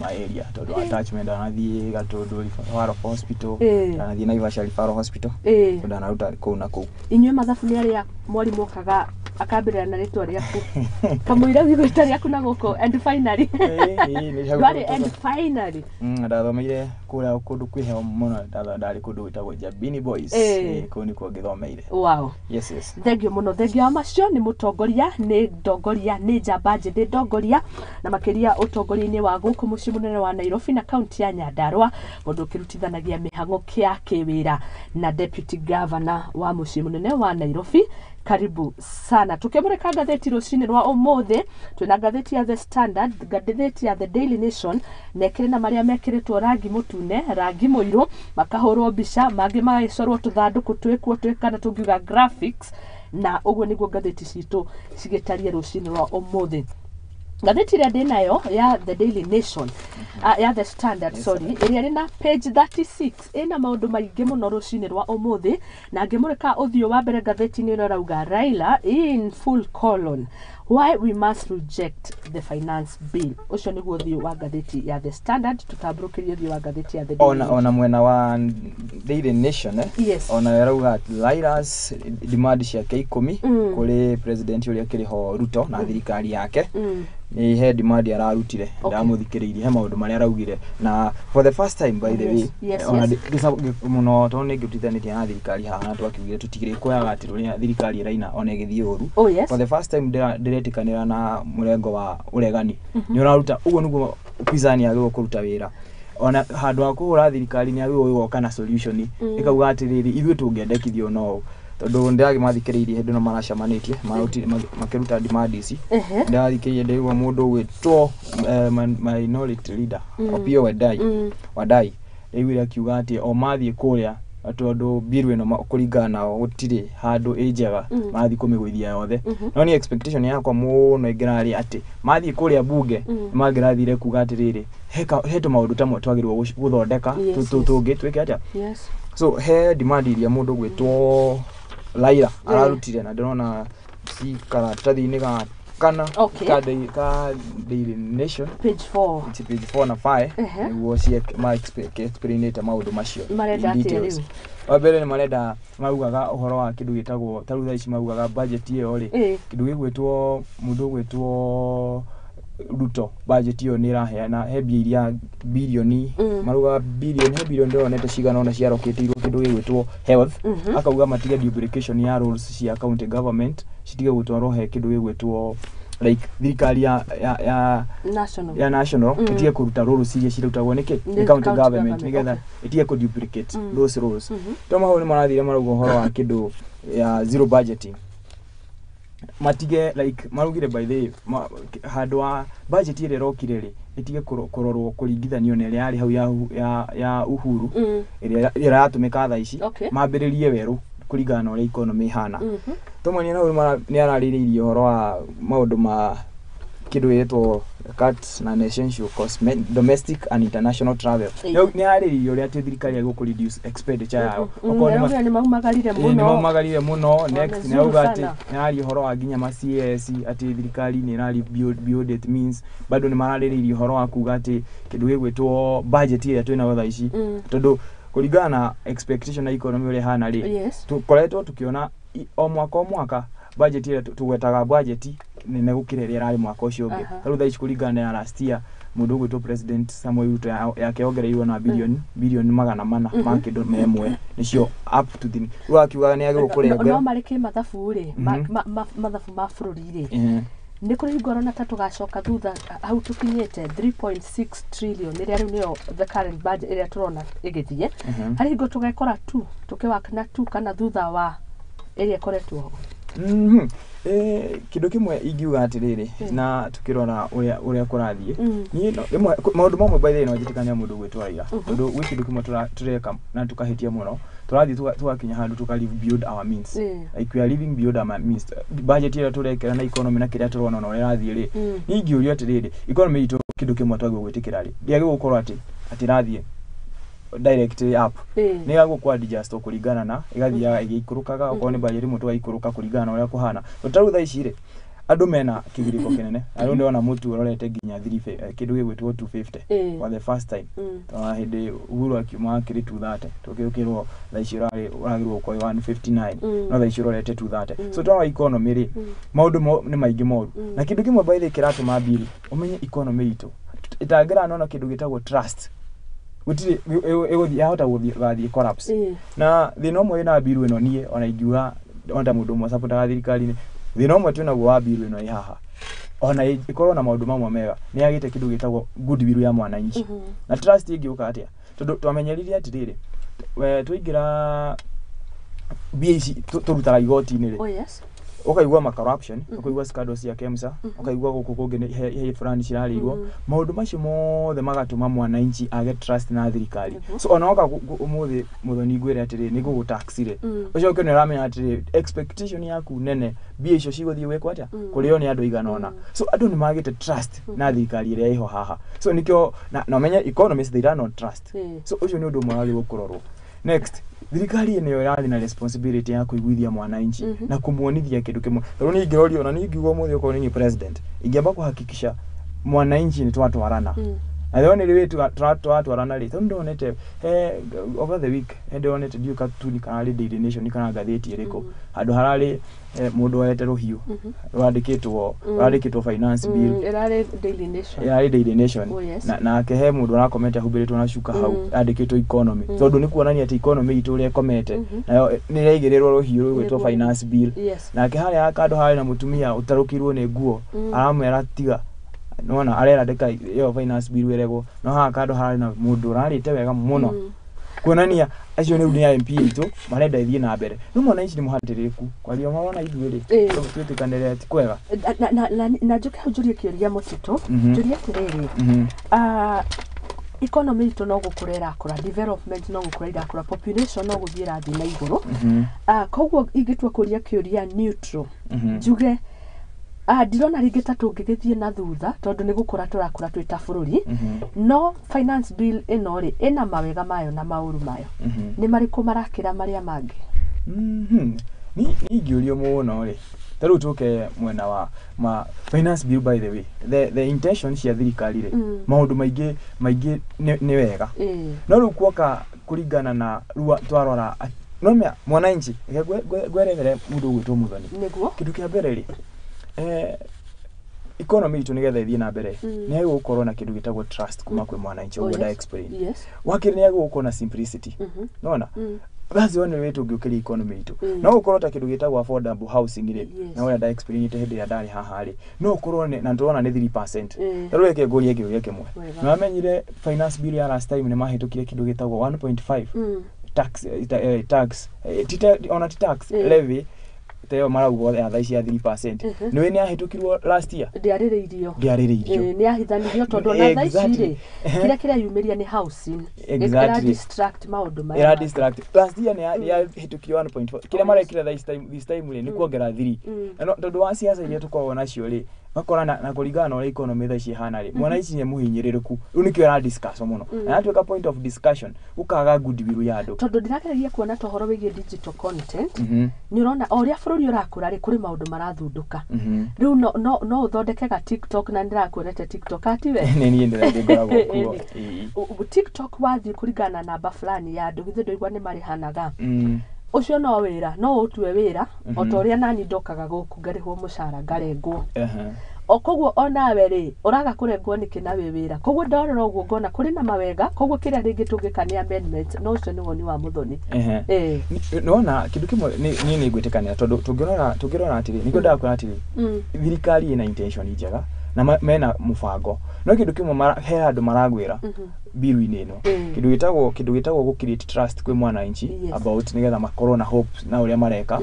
ma area tondu attachment anathie Gatundu Referral Hospital anathie Naivasha Referral Hospital tondu anaruta kuu na kuu. Inyuĩ mathabu nĩ arĩa mwarimu kaga akambĩrĩra na rĩtwa rĩaku kamũira wĩgwĩta rĩaku na gũkũ and finally ndwarĩ and finally ndathomeire kũrĩa kũndũ kwĩheo mũno ndarĩ kũndũ gwĩtagwo Jabini Boys kũu nĩkuo ngĩthomeire. Wow. Yes. Thengio mũno, thengio wa macio nĩ mũtongoria, nĩ ndongoria, nĩ njamba njĩthĩ ndongoria na makĩria ũtongoria-inĩ wa gũkũ mũciĩ mũnene wa Nairobi na kaunti ya Nyandarua, mũndũ ũkĩrutithanagia mĩhang'o kĩa kĩwĩra na deputy governor wa mũciĩ mũnene wa Nairobi. Karibu sana. Tukimurika gatheti rucini rwa umuthi, twina gatheti ya The Standard, gatheti ya The Daily Nation, nekire na maria mekiritwo rangi mutune, rangi muiru, makahurwo mbica, mangi magagicorwo tuthanduku twikuo twikana tungiuga graphics, na uguo niguo gatheti citu cigitarie rucini rwa umuthi. Gatheti ria ndinayo ya The Daily Nation, ya The Standard, sorry, iria rina page 36 ina maundu maingi muno rucini rwa umuthi, na ngimurika uthio wa mbere gatheti-ini ino rauga Raila in full colon why we must reject the finance bill. Ucio niguo uthio wa gatheti ya The Standard, tutamburukirie uthio wa gatheti ya The Daily Nation. Ona mwena wa Daily Nation yes. Ona rauga Raila's demand ciake 10 kuri president uria kiriho Ruto na thirikari yake ni he demand ararutire ndamuthikiririe he maundu maria araugire na for the first time by the way ona muno to ni ngutithanitie na thirikari haha na twakiugire tutigire kuyaga ati ruria thirikari iraina ona igithie uru for the first time diretikanira na murengo wa uregani ni uraruta uguo niguo upinzani agirwo kuruta wira ona handu wa kuhura thirikari ni agirwo goka na solution ikauga ati riri ithuĩ tungĩendekithio no tondu ndagi mathikiririe hindu no maracamanitie makiruta demand ici ndathikiririe ndeigua mundu gwitwo minority leader Opio Wadai ndeigwire akiuga ati o mathie kuria tondu biru ino kuringana nao gutire handu ijega mathi kumigwithia yothe no ni expectation yakwa muno ingirari ati mathi kuria bunge magirathire kuga ati riri heto maundu tamwe twagirwo guthondeka tungi twike atia so he demand iria mundu gwitwo Raila ararutire na ndona si karatathi-ini ga kana ka Daily Nation page 4 page 4 na 5 niguo cie ma explainate maundu macio details. Wabere ni marenda marugaga uhoro wa kindu gitagwo tarutha ici marugaga budget iyo ri kindu gigwitwo mundu gwitwo Ruto budget iyo ni raheana hebia iria bilioni maruga bilioni ndonete cigana ona ciaroketirwo kindu gigwitwo health akauga matige duplication ya roles cia county government citige gutwarwo he kindu gigwitwo like thirikari ya national itige kuruta roles iria cirutagwo niki county government nigetha itige ku duplicate those roles to maho ni marathire maruga uhoro wa kindu ya zero budgeting matige like marugire by the handu wa budget ile rokire ri itige kurorwo kuringithanio na ile yari hau ya uhuru ile iratumika tha ici mambiririe weru kuringana na ile economy hana tomwe ni arariririe horo wa maundu ma kindu yetwo cuts na essential costs domestic and international travel ni ariririe uri ati thirikari ya ku reduce expenditure yao okoni ni maumagarire muno next ni auga ati ni ari horo wa ginya ma CS ati thirikari ni rari build it means bado ni marariririe horo wa kuga ati kindu gigwitwo budget ile twina wotha ici tondu kuringana na expectation na economy uri hana ri tukoretwo tukiona o mwaka budget ile tugwetaga budget nene gukirere rari mwaka ucio ungi tarutha ici kuringana na last year mundu gwitwo president Samuel Ruto yake ongereirwo na bilioni 400 ma kindu memwe nicio up to the ruakiuga ni agirwo kurenga no marike mathabu ri mathabu ma bururi ri ni kuri ngorona tugacoka thutha hau tukinyete 3.6 trillion iria riu niyo the current budget iria turona igithie hari hingo tugekora tu tukiwakana tu kana thutha wa iria koretwo kindu kimwe ingiuga atiriri na tukirona uria kurathie ni maundu mamwe by the way no jitikania mundu gwitwa Raila tondu wi kindu kimwe tureka na tukahitia muno turathie tugakinya handu tukalive beyond our means like we are living beyond our means budget ira turekera na economy na kiria turona no irathie ri ni ingiuria atiriri economy itu kindu kimwe twagwe gwitikira ri ndiage gukorwo ati rathie directly up ni gago kwa adjust kuringana na igathia igikurukaga okone budget mutu waikuruka kuringana uria kuhana tutarutha ici ri andu mena kigiriko kinene ayo ndona mutu urorete nginya 3 kindu gigwitwo 250 for the first time hindi Uhuru akiuma kiri 230 tukirukirwo thaiciro uragirwo kwa 159 no thaiciro urorete 230 so twa economy ri maundu ni maingi moru na kindu kimwe by the kiratuma bill umenye economy itu itagira nona kindu gitagwo trust gutire egothi yahota guthii collapse na thina umwe na bill ino nie ona ingiuga onda mundu mwe support thirikari ni thina umwe twina gwa bill ino ihaha ona ikorwo na maundu mamwe mega ni agite kindu gitagwo good bill ya mwananchi na trust ingiuka atia tondu twamenyeririe atiriri twigira BAC turutaga igoti-ini ri ukaigua ma corruption ukaigua scandals ya KEMSA ukaigua guku kungi he fulani cirarirwo maundu macio mothe magatuma mwananchi age trust na thirikari so ona oka umuthi Muthoni ngwire atiri ni gugutaxire ucio kene ramenya atiri expectation yaku nene bia icio ciguthii wekwa atia kurio ni andu iganona so andu ni magite trust na thirikari iria iho haha so nikio na menya economists they run on trust so ucio ni undu mwari gukurorwo next thirikari niyo yari na responsibility ya kuiguithia mwananchi na kumuonithia kindu kimwe ro ni ngirorio na ni ngiugo muthio ko ni president ingiamba kuhakikisha mwananchi ni twatwarana na ni wetu twatwarana ri tondu onete over the week onete diuka tu ni kana Daily Nation kana gatheti iriko andu harari mundu wete ruhiu randikitwo finance bill irari Daily Nation na kehe mundu arakomete hubiritwo na shuka hau randikitwo economy tondu ni kuonania ati economy itu ri komete na ni reigirirwo ruhiu rwitwo finance bill na kehari akando hari na mutumia utarukirwo ni nguo aramwera tiga nona arera ndeka yo finance bill werego no ha kando hari na mundu rarite wega muno kuonania acio ni unia MP itu marenda ithie na mbere no mwananchi ni muhatiriku kwa rio maona ithuiri twitikanire ati kwega na njuke hujurie kiuria mutito njurie tiriri economy to no gukurera akura development no gukurera akura population no guthiira thi na iguru koguo ingitwa kuria kiuria neutral njuge ndirona ringita tungigithie na thutha tondu ni gukura turakura twita bururi no finance bill ino ri ina mawega mayo na mauru mayo ni mariku marakira maria mangi ni ngiurio muno ri taru tuke mwena wa finance bill by the way the intention cia thirikari ri maundu maingi ni wega no ru kuoka kuringana na ruwa twarora no mea mwananchi gwerevere mundu gwitwo Muthoni kindu kia mbere ri economy itu nigetha ithie na mbere ni ayo gukorwo na kindu gitagwo trust kuma kwi mwananchi ugo da explain wakiri ni ayo gukorwo na simplicity nona that's one way to gukiri economy itu no gukorwo ta kindu gitagwo affordable housing ri na we da explain ite hindi ya ndari haha ri no gukorwo na ndona ni 3% taru eke gorie kiuria kimwe na amenyire finance bill ya last time ni mahitukire kindu gitagwo 1.5 tax on tax levy teo maraugo ya thaici ya 3% niwe ni ahitukirwo last year ndiaririirio ni ahithanirio tondu na thaici ri kira yumiria ni housing distract maundu maya era distract last year ni ahitukirwo 1.4 kira marekira this time ri ni kuongera 3 no tondu wa siasa iria tukorwo nacio ri makora na kuringana na economy thaici hana ri mwananchi ni muhinyiriruku ru nikio ra discuss muno na atuika point of discussion ukaga good bill ya andu tondu ndiragereria kuona tohoro wigie digital content ni urona oria bururi urakura ri kuri maundu marathunduka riu no uthondekega TikTok na ndirakuonete TikTok ati we ni ndire ngoragwo kuo TikTok wathi kuringana na namba fulani ya andu githe ndoigwa ni mari hanaga ucio no wira no utue wira otoria nani ndokaga guku ngarihwo mucara ngarengwo koguo onawe ri uraga kurengwo niki na we wira koguo ndorora uguo ngona kuri na mawega koguo kiria ringi tungikania amendment no ucio ni woni wa Muthoni nona kindu kimwe ni ngwitikania tondu tungirora atiri niko ndakura atiri thirikari ina intention njega na mena mubango no kindu kimwe he andu maragwira bill-ini ino kindu gitagwo gu create trust kwi mwananchi about nigetha makorwo na hope na uria mareka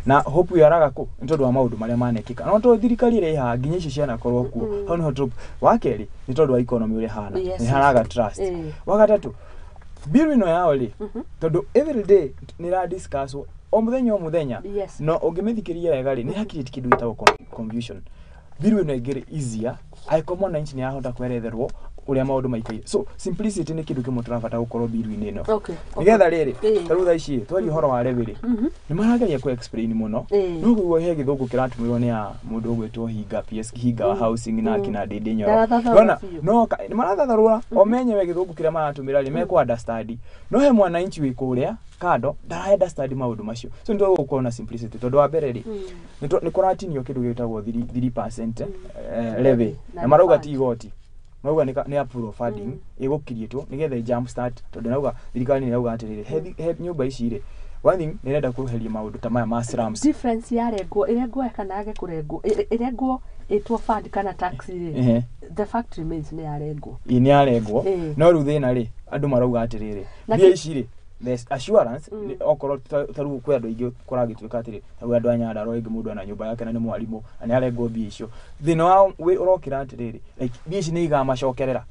na hope yaraga ku ntondu wa maundu maria manekika no to thirikari ri ha nginya icio ciana korwo ku hau no hope wakeri ni tondu wa economy uri hana ni haraga trust wagatatu bill ino yao ri tondu every day ni ra discuss o muthenya no ungimithikiria wega ri ni hakiri kindu gitagwo confusion bill ino igere easier aikoma mwananchi ni ahota kweretherwo uria maundu maikaire. So simplicity ni kindu kimwe turabata gukorwo biru-ini ino. Okay. Nigetha riri tarutha ici twari horo wa reviri ni marageria ku explain muno no guo he githungu kiratumirwo ni ya mundu ugwitwo Hinga PS Hinga wa housing na kina Ndindi Nyoro. Nona no ni marathatharura o menyewe githungu kiria maratumira ri meko understand no he mwananchi wi kuria kado ndara understand maundu macio. So ndo gukorwo na simplicity tondu wa mbere ri ni kuratinio kindu gitagwo 3% levy na marauga ti igoti. Nauga ni approve funding igukirietwo nigetha jump start tondu nauga thirikari ni nauga atiriri he nyumba ici ri one thing ni renda kuheria maundu ta maya ma slums. Difference ya rengo irengo kana age kurengo irengo itwo fund kana tax ri the fact remains ni arengo ni arengo no ru thina ri andu marauga atiriri bia ici ri there's assurance okoro taru kwa andu ingi kuragituika atiri taru andu anya ndaro ingi mundu ana nyumba yake na ni mwalimu ani arengo bia icio thina wa we urokira atiriri like bia ici ni iga macokerera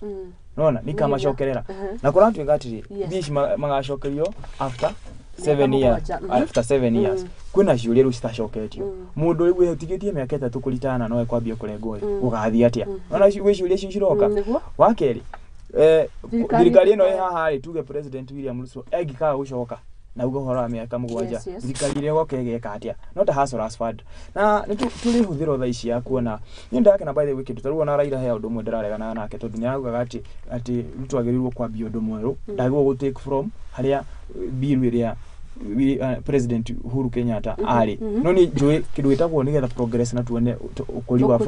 nona ni kama macokerera na kuratuika atiri bia ici magacokerio after 7 years after 7 years kwina ciuria ru citacoketio mundu riu etigetie miaka 3 kuritana no ekwambia kurengo ugathia atia ona we ciuria cio ciroka wakeri thirikari ino haha ri tuge president William Ruto egikaga gucoka na ugo hora miaka 7 thirikari ire goke egeka atia not a hustle as fund na ni tuli huthiro tha ici ya kuona ni ndake na by the way kindu taruo na Raila he undu mwe ndiraregana nake tondu ni augaga ati Ruto agirirwo kwambia undu mweru ndagwo go take from haria bill iria President Uhuru Kenyatta ari no ni joy kindu gitagwo nigetha progress na tuone ukuri wa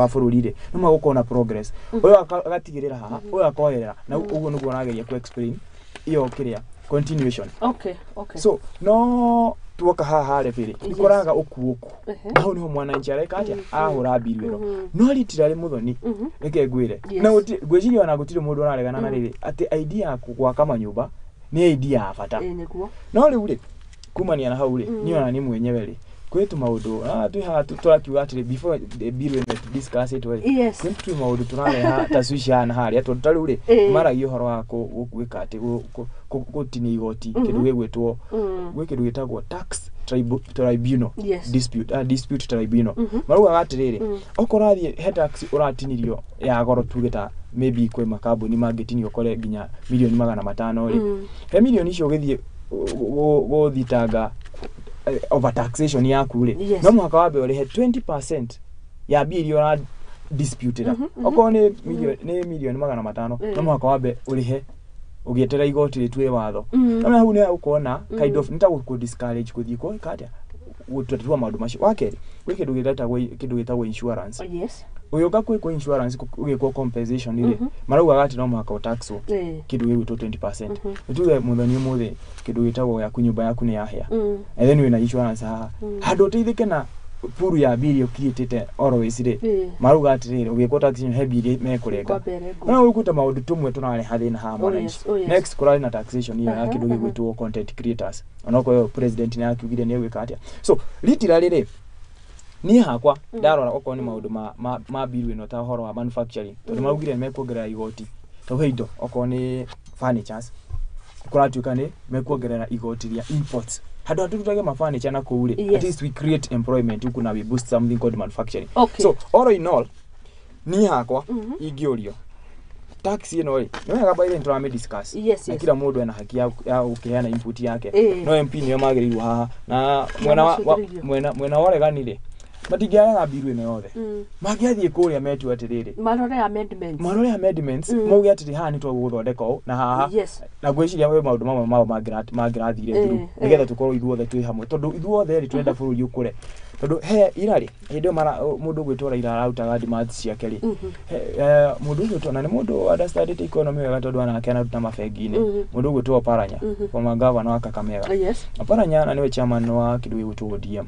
bururi ri no magukona progress uyo agatigirira haha uyo akoerera na uguo nuguo nageria ku explain iyo kiria continuation. Okay. So no tuoka haha reviri ikoraga ukuuku naho niho mwananchi areka atia ahura biru no litirari Muthoni reke ngwire na gwiciria ona gutire mundu araregana na riri ati idea yaku gwaka manyumba ni idea ya bata no riu ri kumania na hau ri ni ona ni mwenyewe ri kwetu maundu twi ha turakiuga atiri before the bill when discuss it well simply maundu turareha taswisha na haria tondu tariu ri maragio horo wa gwika ati gutini igoti kindu gigwitwo gwe kindu gitagwo tax tribunal dispute tribunal maruga atiriri okorathie he tax uratinirio ya goro tugita maybe kwe makambuni mangitinio kore ginya milioni 500 ri he milioni icio githie gothitanga over taxation yaku ri no mwaka wa mbere he 20% ya bill ora disputed oko ni milioni 500 no mwaka wa mbere urihe ugietera igoti ritwe watho na hau ni ukona kind of nitagu discourage kuthii ko katia gutwatua maundu macio wakeri gwe kindu gitagwo insurance uyo gakwe insurance ugikwo compensation ile marauga ati no mwaka taxo kindu gigwitwo 20% nituge Muthoni muthi kindu gitagwo ya kunyumba yaku ni yahia and then wina insurance haha handu teithike na puru ya bill ukirietete always ri marauga ati ri ugikwo taxation he bill mekurenga na ukuta maundu tumwe tunare hathina ha mwananchi next kurari na taxation iyo ya kindu gigwitwo content creators onako yo president ni akugire ni gwika atia so literally ri ni hakwa ndarora oko ni maundu ma bill ino ta horo wa manufacturing tondu maugire mekuongerera igoti to heido oko ni furnitures kuratuika ni mekuongerera igoti ria imports hado tututage mafurniture na kuure at least we create employment huku na we boost something called manufacturing so all in all ni hakwa igiorio tax ino ri no ya by the intro discuss na kila mundu ana haki ya ukiana input yake no MP ni magirirwo haha na mwena oregani ri matigiaga biru ino yothe magiathie kuria metu atiriri marore amendments mauge atiri haha ni twaguthondeka na haha na gwiciria we maundu mama magirathire biru nigetha tukorwo ithuothe twi hamwe tondu ithuothe ri twenda bururi ukure tondu he irari hindu mundu gwitwo Raila arautaga demands ciake ri mundu gwitwo na ni mundu understand economy wega tondu anake anaruta mabengi-ini mundu gwitwo Oparanya former governor wa Kakamega Oparanya na niwe chairman wa kindu gwitwo ODM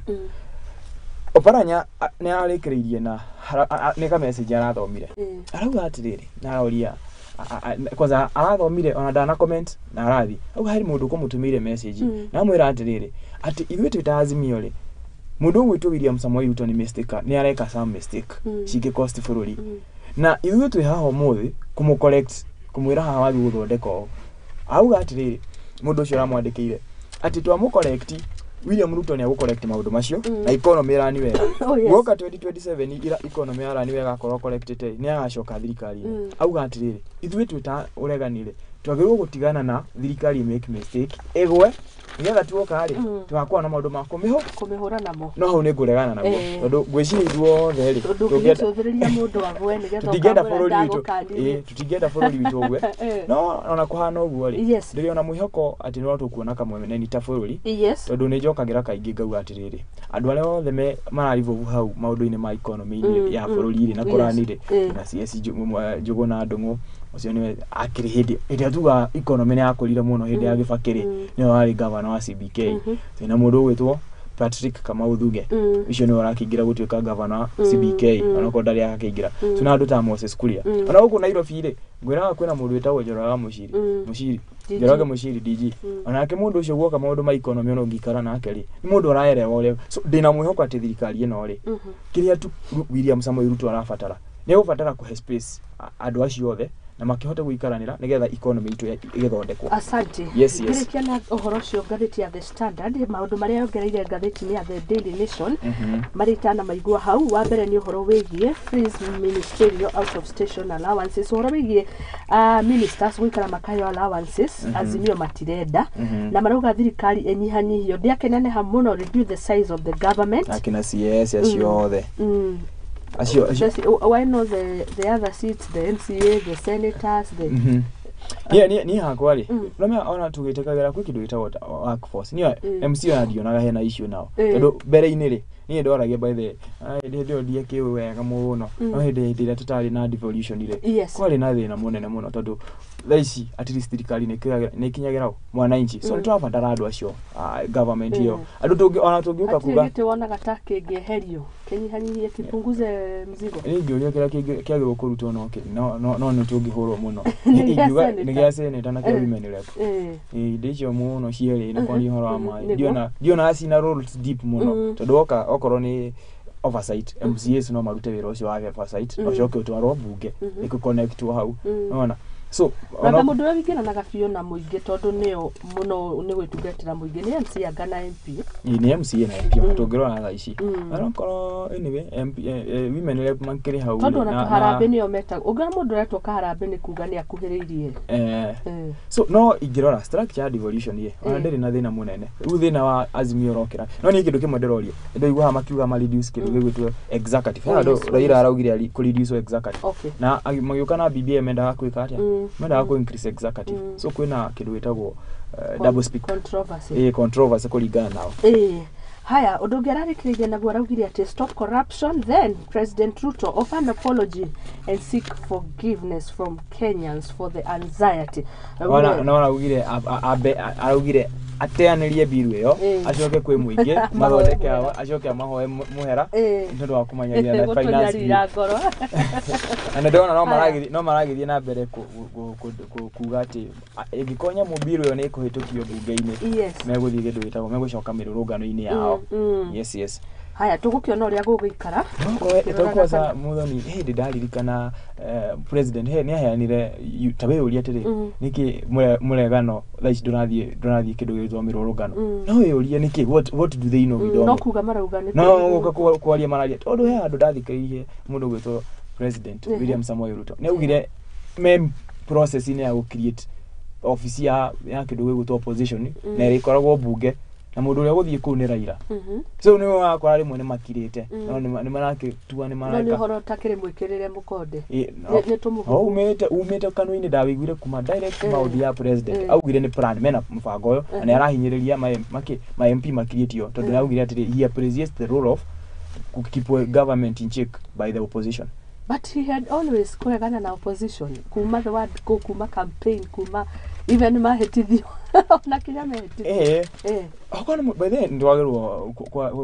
Oparanya ni arekereirie na ni ka message arathomire arauga atiriri na aroria kwanza arathomire ona ndana comment na arathi au hari mundu kumutumire message na mwira atiriri ati ithuĩ twitazimio ri mundu gwitwo William Samoei Ruto ni mistake ni areka some mistake cige cost bururi na ithuĩ twi haha muthi kumu correct kumwira haha wathi guthondeka auga atiriri mundu ucio aramwandikire ati twamu correct William Ruto ni agukorect maundu macio na economy irani wega goka 2027 ira economy irani wega korwo corrected ni agacoka thirikari auga atiriri ithuĩ twita ureganire twagĩrĩirwo gũtigana na thirikari make mistake egwe nigetha tuoka ri tugakorwo na maundu ma kumihura namo no hau ni nguregana namo tondu ngwiciria ithuothe ri tũngĩcũthĩrĩria mũndũ agwe nigetha tutingĩenda bũrũri witũ ũgwe no ona kũhana ũguo ri ndĩrĩ ona mwĩhoko atĩ no tũkuona kamweneni ta bũrũri tondu nĩ njokagĩra kaingĩ ngauga atĩrĩrĩ andũ arĩa othe mararivovu hau maũndũ-inĩ ma economy ya bũrũri ri na kũrani ri na CS Njũgũ na Ndung'u ucio ni akiri hindi tuga economy ya kũrire muno hindi ya Gĩbakĩrĩ ni wari governor wa CBK na mũndũ gwĩtwo Patrick Kamau Thuge ucio ni warakingira gutuika governor CBK ona ko ndari akakingira tuna andu ta Moses Kuria ona guku Nairobi ri ngwiraga kwina mũndũ wĩtagwo Njoroge Muchiri Njoroge Muchiri DG ona ake mũndũ ucio guoka maũndũ ma economy ono ngikara nake ri ni mũndũ araerewa uri so ndina mwĩhoko ati thirikari ino ri kiria tu William Samoei Ruto arabatara ni gubatara kuhe space andu acio othe na makihote guikaranira nigetha economy itu igithondekwo. Asante. Yes. Ngirikia na uhoro cio ngatheti ya The Standard maundu maria yongereire ngatheti ni ya The Daily Nation maritana maigua hau wa mbere ni uhoro wigie freeze ministerial out of station allowances uhoro wigie ministers guikara makayo allowances Azimio matirenda na marauga thirikari enyihanyihio ndiakenane ha muno reduce the size of the government akina CS aciothe why not the other seats, the MCA, the senators, the ni hakwa ri uramya ona tugitekagera kwi kindu gitagwo workforce ni MCA andionaga hena issue nao tondu mbere-ini ri ni ndoragia by the ndio ndie kiwe wega muno no hindi ira tutari na devolution ire kwari na thina munene muno tondu thaici at least thirikari ni kinyagira mwananchi so nitwabatara andu acio government hiyo andu tungi ona tungiuka kuga ati wona gatake ngeherio kenyihanyihie kipunguze mzigo ni ngiuria kira kiagirwo kurutwo no ni tungihurwo muno ingiuga ni gia seneta na kia women rep ndicio muno cieri na kwani horo ama ndiona asina roles deep muno tondu okorwo ni oversight MCAs no marute wira ucio wa oversight ocoke utwaro bunge ikuconnect hau unaona so ona mundu wengena na gabio na muingi tondu nio muno ni gwitungatira muingi ni MCA ngana MP ni MCA na MP tungirona tha ici arokoro anyway MP women rep mankiri hau tondu na harambe nio meta ungana mundu retwo kaharambe ni kuga ni akuhiriirie so no ingirora structure devolution ye ona ndiri na thina munene u thina wa Azimio rokira no ni kindu kimwe ndirorie ndo igwa makiuga ma reduce kindu gwitwo executive ndo Raila araugire ku reduce executive na magiuka na BBI menda kwika atia menda ko increase executive so kwina kindu witagwo double speak controversy kuringana nao haya udongerarikirije naguo araugire ati stop corruption then President Ruto offer an apology and seek forgiveness from Kenyans for the anxiety ona araugire ateanirie biru iyo acoke kwi muingi mathondeke acoke amahoe muhera ntondu wa kumanyaria na finance ana ndona no maragithie na mbere kuga ati ingikonya mubiru iyo ni kuhitukio bunge-ini meguthie kindu gitagwo megucoka mirurungano-ini yao yes haya tugukiona uria gugikara tukwasa Muthoni hindi ndaririkana president ni aheanire tabe uria tiri niki muregano thaici ndurathie kindu gitwo mirurungano no yuria niki what do they know we don't no kuga marauga no kwaria mararia tondu he andu ndathikiririe mundu gwitwo president William Samoei Ruto ni augire mem process ni ya create office ya kindu gwitwo opposition na ikoragwo bunge na mundu uria guthie ku ni Raila so ni wakora rimwe ni makirite no ni marake tuwa ni maraka no ni horo takire mwikirire mukonde ni tumuvuga umete kanuni ndawiguire kuma direct maudi ya president augire ni plan mena mfango uyo na ni arahinyiriria ma MP makirietio tondu augire ati he appreciates the role of keep government in check by the opposition but he had always kuregana na opposition kuma the word kuma campaign kuma even mahetithio na kinya meheti okona by then ndwagirwo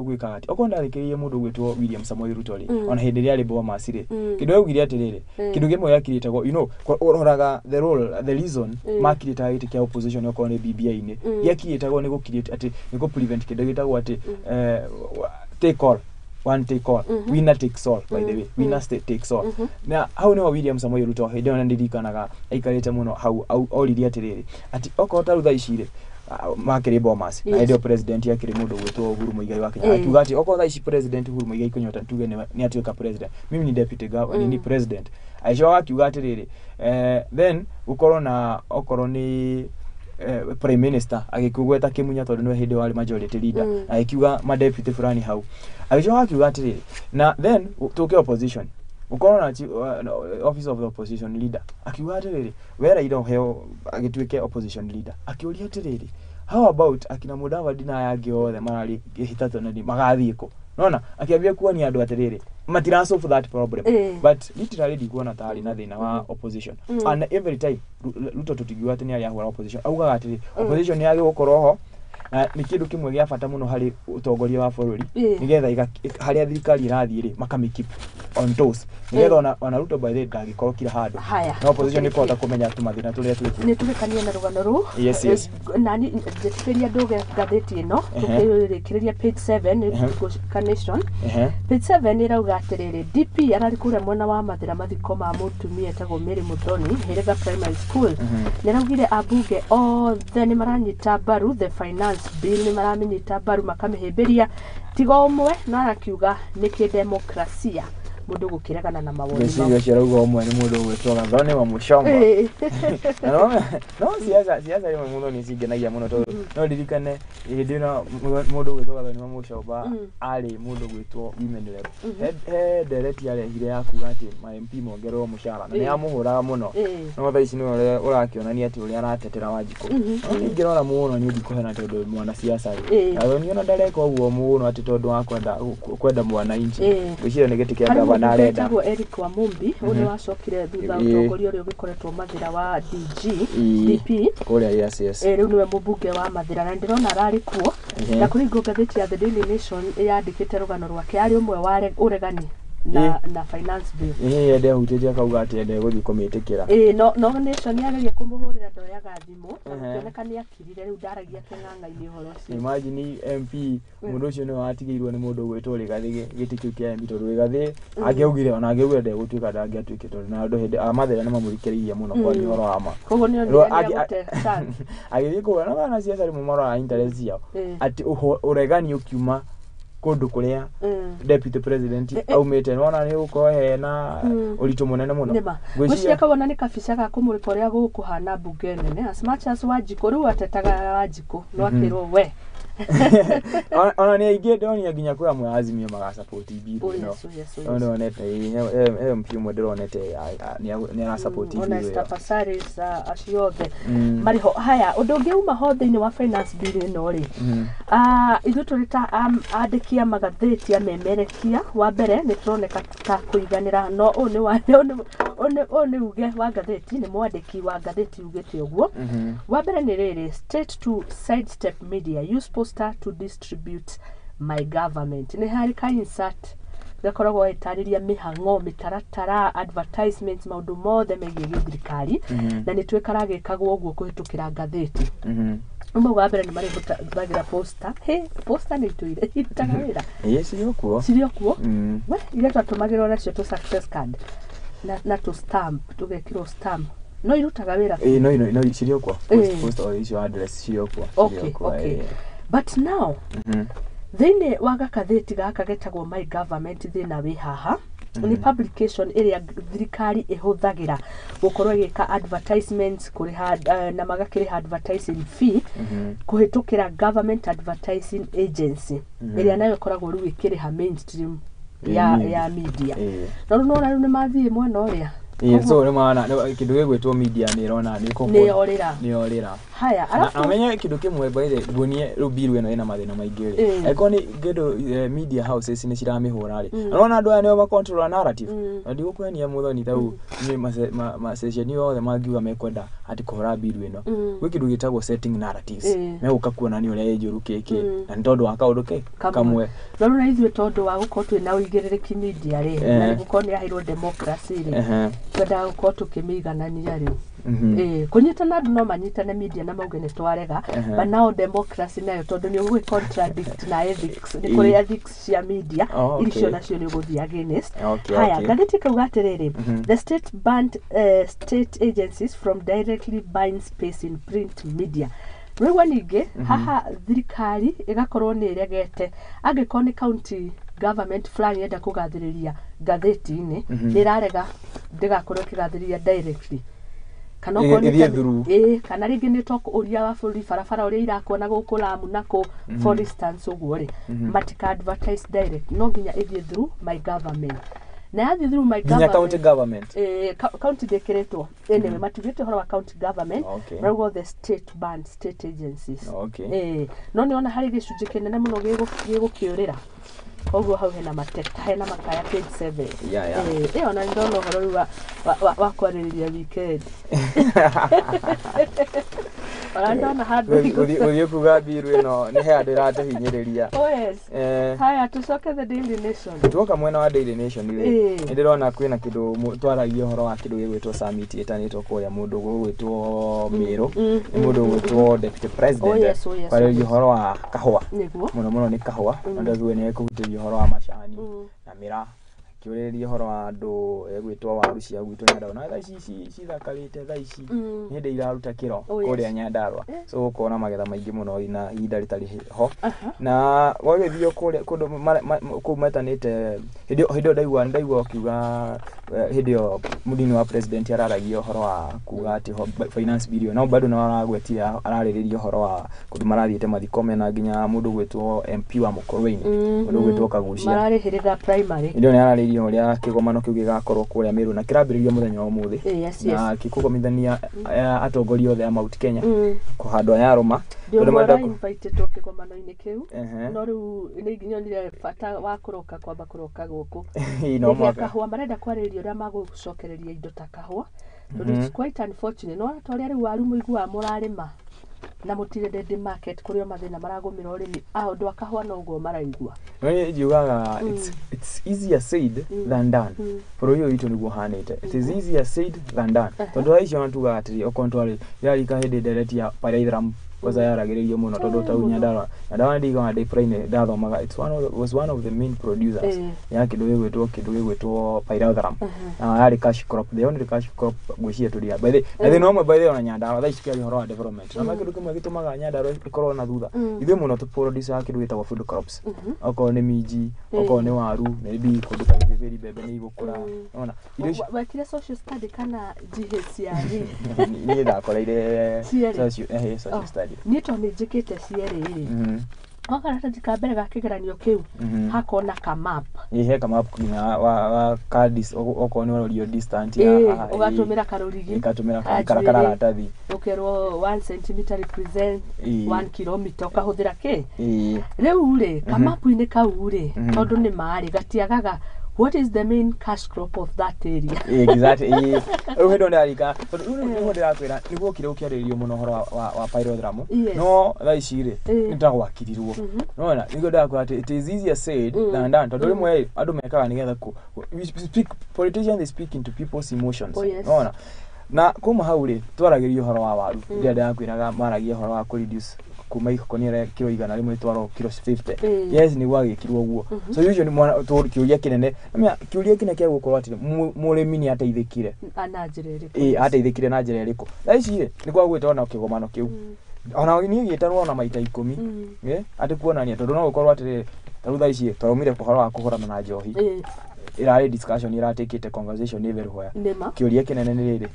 gwika ati okona ndarikirie mundu gwitwo William Samoei Ruto ri ona hindi ria ribo masire kindu augire atiriri kindu kimwe yakiritago ororaga the reason makirita giti kia opposition okona BBI ni yakiritago ni gukirite ati ni go prevent kindu gitagwo ati take all one take all winner takes all by the way winner takes all na hau ni William Samoei Ruto hende ona ndirikanaga aikarite muno hau oriria atiriri ati okota rutha icire makiri bomas na ndio president yakiri mundu gwitwo Uhuru Muigai wa Kenya akiuga ati okotha ici president Uhuru Muigai kunyota tuge ni atuika president mimi ni deputy governor ni president aisho akiuga atiriri then ukoro ni prime minister agikugweta Kimunya tondu no hindi wali majority leader na akiuga ma deputy fulani hau aisho akiuga atiriri na then tuke opposition ukoro na office of the opposition leader akiuga atiriri wera ido heo agituike opposition leader akiuria atiriri how about akina Mudavadi na yage othe marari hitatu na magathiko nona akiambia kuwa ni andu atiriri matira solve that problem but literally dikuona tari na thina wa opposition and every time Ruto tutigwa ati ni ari ahura opposition auga ati opposition ni yage gukoroho na ni kindu kimwe gia bata muno hari utongoria wa bururi nigetha hari thirikari irathii ri makamikip on toes nigetha ona Ruto by the ndagikoro kira handu na opposition ni kota kumenya atu mathina turia twiki ni tubikania na rugano ru yes nani ndetiria nduge gatheti ino tukiriria page 7 connection page 7 irauga atiriri DP arari kuria mwena wa mathira mathiko ma mutumia etagwo Mary Muthoni Herega Primary School niraugire abunge othe ni maranyita baru the finance bill ni maramenyita baru makamihimbiria tigo umwe na arakiuga ni kidemokrasia mundu gukiregana na mawoni ma cio rauga umwe ni mundu gwitwaga thone wa mushomba no siasa rimwe muno ni cingenagia muno tondu no ndirikane hindi no mundu gwitwaga thone wa mushomba ari mundu gwitwo women rep he direct yale hire yakuga ati ma MP mongerwo mushara na ni amuhuraga muno no tha ici no urakionania ati uri aratetera Wanjiku ingirora muno ni ndikuhena tondu mwana siasa ri ni ona ndareka uguo muno ati tondu wa kwenda mwana inchi gwicira ni giti kia gavana arenda tagwo Eric Wambugu uri wacokire thutha utongoria uri ugikoretwo mathira wa DP kuria yes riu niwe mubunge wa mathira na ndirona arari kuo na kuringo gatheti ya The Daily Nation yandikite rugano rwake ari umwe wa uregani na finance bill ende hutete akauga ati ende guthi kumitikira no nation yageria kumuhurira ndoyaga thimu oneka ni akirire riu ndaragia king'ang'a-ini horo cio imagine MP mundu ucio no atigirwo ni mundu gwitwo Rigathi giti kiu kia MP tondu Rigathi angiaugire ona angiaugire ndegutuika ndangiatuike tondu na andu hindi amathira ni mamurikiririe muno kwa ni horo ama koguo ni onire agithii kuona bana ciaca rimwe marora interest yao ati uregani ukiuma kundu kuria deputy president aumete nona ni ukohe na urito munene muno gwiciria kabona ni kabica ga kumurika uria gukuhana bunge nene as much as Wanjiku riu atetaga Wanjiku no akirwo we ona ni aige ndoni nginya kwa mwe azimio maga support bill no no nete MP mwe ndironete ni ara support bill ona stafasaris aciothe mariho haya undu ungi uma ho thiini wa finance bill no ri ithu turita andikia magatheti amemerekia wa mbere ni turoneka ta kuiganira no one uge wa gatheti ni mwandiki wa gatheti ugete uguo wa mbere ni riri state to sidestep media use poster to distribute my government ni hari ka insert gakoragwo etariria mihang'o mitaratara advertisements maundu mothe megie thirikari na ni twekaragekagwo uguo kuhitukira gatheti umwe wa mbere ni mari bagira poster poster ni tuire itaga wira sirio kuo we ile tatumagira nacio to success card na to stamp tugekiro stamp no irutaga wira no sirio kuo poster or issue address sirio kuo okay but now thine waga katheti gaka getagwo my government thina wi haha ni publication area thirikari ihuthagira gukorwo igika advertisements kuri na magakiri advertising fee kuhitukira government advertising agency area nayo koragwo riu ikiriha mainstream ya media no ni mathie mwena uria so ni maana kindu gigwitwo media ni rona ni orira haya alafu amenye kindu kimwe by the bunie rubiru eno ina mathina maingi ri aikoni kindu media houses ni ciramihura ri arona andu aya nio control narrative ndi gukwenia Muthoni tau ni ma session yothe mangiuga mekwenda ati kuhura biru eno gwi kindu gitagwo setting narratives meguka kuona ni uria ejuru keke na ntondu wa kaundu ke kamwe rona ithuĩ tondu wa gukorwo twina uigĩrĩrĩki media ri na gukorwo ni ahirwo democracy ri twenda gukorwo tukimiiganania riu kunyitana andu no manyitane media na mauge ni twarega but now democracy nayo tondu ni ugwi contradict na ethics ni kuri ethics cia media ilicio nacio ni guthia against haya ngatheti kauga atiriri the state banned state agencies from directly buying space in print media. Rĩu ningĩ haha thirikari igakorwo nĩ iregete angĩkorwo ni county government fulani yenda kugathĩrĩria ngatheti-inĩ nĩ irarega ndigakorwo kigathĩrĩria directly kana kana rĩngĩ nĩ talk ũria wa bũrũri barabara ũrĩa irakuona gũkũ Lamu nako for instance ũguo rĩ matika advertise direct no nginya ithie through my government na yathi through my government county government county dekeretwo anyway matugite horo wa county government raugo the state band state agencies no nĩ ona harĩ gĩcunjĩ kĩnene mũno gĩgũkĩũrĩra koguo hau hena mateta hena makaya page 7 ona ndona horo rĩu wa kwarĩrĩria weekend ona ndona handũ gũthiĩ kuga biru ĩno nĩ handũ ĩratehinyĩrĩria haya tucoke the Daily Nation tuoka mwena wa Daily Nation nĩ ndĩrona kwĩna kĩndũ twaragia horo wa kĩndũ gĩgwĩtwo summit ĩtanĩtwo kũrĩa mũndũ gũgwĩtwo Mĩrũ nĩ mũndũ gũgwĩtwo deputy president kwarĩrĩria horo wa kahũa mũno mũno nĩ kahũa na ndagũo nĩ ekũhutĩria horo wa macani na mĩraa kiũrĩrĩria horo wa andũ egwĩtwo waru cia gwitũ Nyandarua na thaa ici cithakarĩte thaa ici hĩndĩ iraruta kĩro kũrĩa Nyandarua so ũkona magetha maingĩ mũno na ihinda rĩtarĩ ho na wagĩthio kũrĩa kũndũ kũu metanĩte hĩndĩ ndaigua kiuga hĩndĩ ĩyo mũnini wa president araragia horo wa kuga atĩ finance billion no bado no aragwetia ararĩrĩria horo wa kũndũ marathiĩte mathiko mena nginya mũndũ gwĩtwo MP wa Mũkũrũini mũndũ gwĩtwo Kagucia mararĩhĩrĩra primary ndio nĩ ararĩrĩria ũrĩa kĩgomano kĩu gĩgakorwo kũrĩa Mĩrũ na kĩrambĩrĩria mũthenya wa ũmũthĩ na gĩkũgomithania atongoria othe a Mount Kenya kũhandwo Yarũma ndio mara invite to kĩgomano-inĩ kĩu no rĩu nĩ nginyonire bata wa kũroka kwamba kũroka gũkũ no mwaka kahũa marenda kwarĩrĩria ũrĩa magũcokereria indo ta kahũa it's quite unfortunate no atwarĩa rĩu waru mũigua mũrarĩma na mutirende market kurio mathina maragumira urimi andu akahwa no uguo maraigua no jiugaga it's easier said than done for you itu niguo hanite it is easier said than done tondu aicio natuga atiri okontwari yari ka hede direct ya paraithram koza yaragiririo muno tondu ta Nyandarua ndawa ndiga wa Deprine ndathomaga was one of the main producers ya kindu gigwitwo paraithram na yari cash crop the only cash crop gwiciya turia by the no by the ona Nyandarua thaici kari horo wa development na kindu kimwe gitumaga Nyandarua ikorwo na thutha ithe muno tu producer kindu gitagwo food crops oko ni minji oko ni waru maybe kundu ta very bebe ni igukura ona wakire social study kana GHCR ni ndakoreire social study nito ni njikite cierĩ wakaratathi ka mbere ga kĩgeranio kĩu hakona ka map he ka map kinya wa cards oko ni wario distant ugatumira karurigi ugatumira karakara ratathi ukerwo 1 cm represent 1 km ukahuthira ki riu ri ka mapu-ini kau ri tondu ni maari gatiagaga what is the main cash crop of that area exactly uhedo ndarika uno ndirakwira niguo kire ukiarĩrio muno horo wa paraithram no thaici ri nitagwakirirwo nona niguo ndakwira ati it is easier said than done tondu rimwe andu mekaga nigetha politicians they speak into people's emotions nona na kuma hau ri twaragĩrio horo wa waru ndia ndakwiraga maragia horo wa reduce kuma ikoniera kilo 100 twaro kilo 50 yes ni gwagikirwo guo so usually mwana kiuria kinene amya kiuria kinene kia gukorwo ati murimi ni ateithikire na njira iriku ateithikire na njira iriku thaici ni kwa gwita ona kigomano kiu ona ni gitarwo na maita 10 ati kuonania tondu no gukorwo ati thaici twarumire kuhoro wa kuhorana na njohi irari discussion iratekete conversation ni veru hoya kiuria kinene ni riri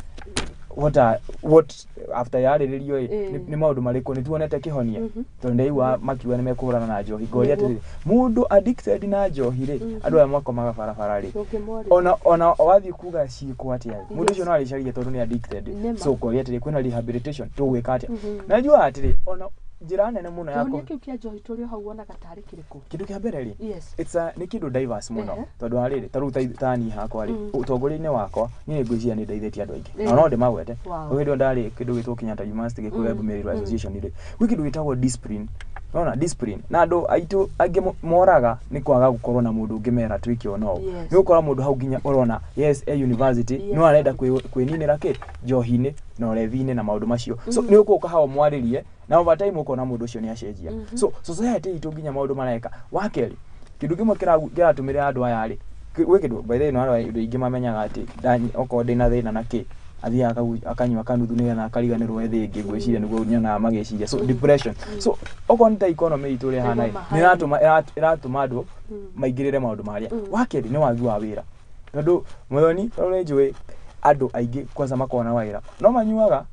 what after yarĩrĩrio ni maundu mariko ni tuonete kihonia tondu ndaiwa makiwa ni mekũrana na njohi ngoria ati mundu addicted na njohi ri andu aya makomaga barabara ri ona wathi kuga ciiko atia mundu ucio no aricaria tondu ni addicted so ngoria ati kwina rehabilitation tugwika atia najua ati ona njira nene muno yako kiu kia njohi turio hau wona gatari kiriku kindu kia mbere ri it's ni kindu diverse muno tondu ariri taru tani hakwa ri utongoria-ini wakwa ni ngwiciria ni ndaithetie andu aingi no ndi magwete ugindo ndari kindu gitwo Kenyatta University gikuga Bumerirwo Association ri gwi kindu gitagwo discipline Unaona discipline. Na andu aitu angi moraga ni kwaga gukorwo na mundu ngimera twiki ono. Ni ukora mundu hau ginya urona yes university no arenda kwininira ki njohine na orevine na maundu macio. So ni ukuka hawo mwaririe na over time ukona mundu ucio ni acenjia. So society itu ginya maundu mareka. Wakeli kindu kimwe kiratumira andu aya ri we kindu by the way no andu ingi mamenyaga ati oko ndina thina na ki athia akanywa kanuthu ni na akariganirwo ethi ingi gwiciria niguo nyona mageciria. So depression. So oko nta economy itu ri hana ni iratuma andu maigirire maundu maria. Wakeli ni wagi wa wira tondu Muthoni tondu njui andu aingi kwanza makona wira no manyuaga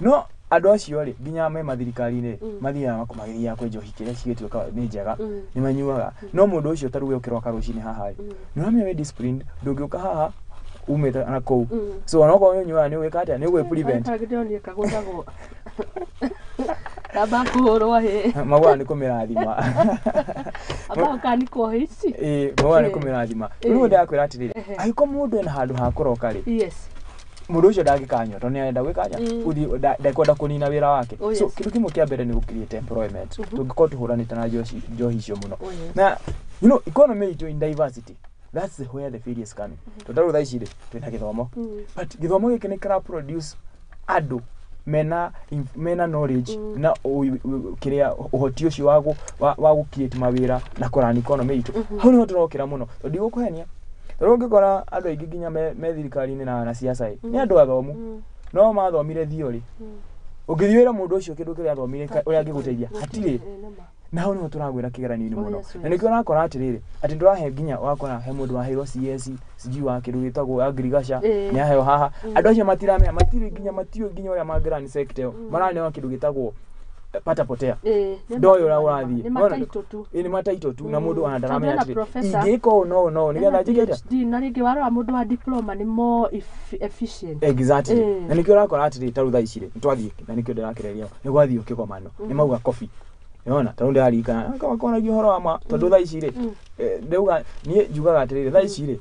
no andu acio ri ginya me mathirikari-ini mathia makomagiria kwenjohi kiria cigituika ni njega ni manyuaga no mundu ucio taruwe ukiroka rucini haha ni ramya we disciplined ndungiuka haha umete na kou so onoko nyuaga ni wika atia ni gwe prevent tagidoni kaguthago tabakuhurwo he magwa ni kumirathima abaka ni ko hici magwa ni kumirathima riu ndakwira atiriri aiko mundu ena handu ha kuroka ri yes mundu ucio ndagikanywa tondu nienda gwikanya uthi ndakwenda kunina wira wake. So kindu kimwe kia mbere ni gukreate employment tungiko tuhuranite na njohi icio muno na you know economy is in diversity. That's where the failure is coming. Totaru tha icire twina githomo but githomo giki ni kara produce andu mena knowledge na kiria uhoti ucio wa gukreate mawira na kurani economy itu hau ni turokira muno tondu gukuhenia ngikora andu aingi ginya me thirikari-ini na siasa ni andu athomu no mathomire theory ungithiwira mundu ucio kindu kiria athomire uria angiguteithia hatiri na hau ni turagwira kigeranio-ini muno na nikio nakora atiriri ati ndurahe ginya wakora he mundu waheirwo CS siji wa kindu gitagwo agriculture ni aheo haha andu acio matiramenya matiri ginya uria mangirani sector marane kindu gitagwo pata potea ndoyo ura urathi ni mataito tu na mundu anadaramenya ati ingiko no nigetha njigete na ringi waro mundu wa diploma ni more efficient exactly na nikio rakora ati tarutha icire twathie na nikio ndirakireria ni gwathio kigomano ni mauga coffee yona tondu arika akona gihoro ama tondu tha icire ndeuga nie njugaga atiriri tha icire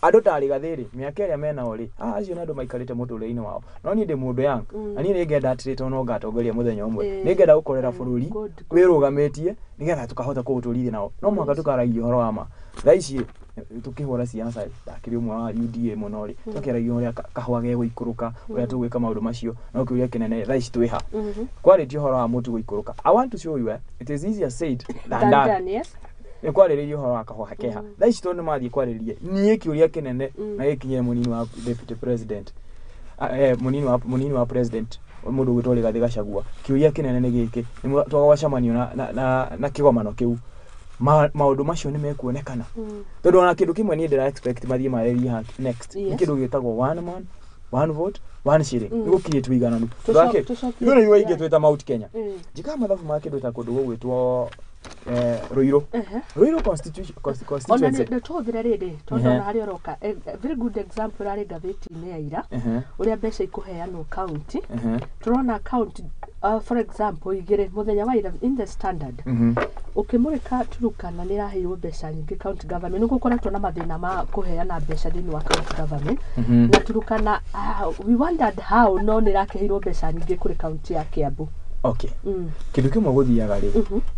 andu tari gathiri miaka iria mena ori acio ni andu maikarite muturire-ini wao no ni ndi mundu yang ani ni ngenda atirite no ngatongoria muthenya umwe ni ngenda gukorera bururi wirugamitie nigetha tukahota kuuturithia nao no mwaka tukaragia horo ama tha icire tukihura siasa ndakiri umwe wa UDA muno ri tukeragia uria kahwa ge guikuruka uria tugwika maundu macio no kiuria kinene tha ici twiha quality horo wa mutu guikuruka. I want to show you it is easier said than done. Yes kwariria horo wa kahwa hakeha tha ici tondu mathie kwariria nie kiuria kinene na gikinyire munini wa deputy president munini wa president mundu gwitwo Rigathi Gachagua kiuria kinene ni giki ni twagwacamanio na kigomano kiu maundu macio ni mekuonekana tondu ona kindu kimwe ni ndira expect mathie mareria next ni kindu gitagwo one man one vote one shilling niguo kirie twigananu twake yone iwe ingi twita Mount Kenya jika mathabu ma kindu ta kundu gwitwo Ruiro constituency ona ni tuthire riri tondu na hari oroka very good example ari gatheti-ini ya ira uria mbeca ikuheanwo county turona county for example igire muthenya wa ira in the standard ukimurika Turukana ni raheirwo mbeca nyingi county government nuko koretwo na mathina ma kuheana mbeca thini wa county government na Turukana we wondered how no ni rakeheirwo mbeca nyingi kuri county ya Kiambu. Okay. Kindu kimwe guthiaga ri